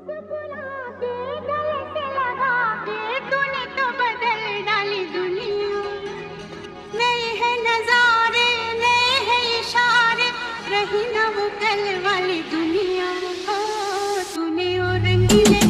मुस्कुरा के गले से लगा के तूने तो बदल डाली दुनिया। नए हैं नजारे, नए हैं इशारे, रही ना वो कल वाली दुनिया। ओ तूने और रंगीले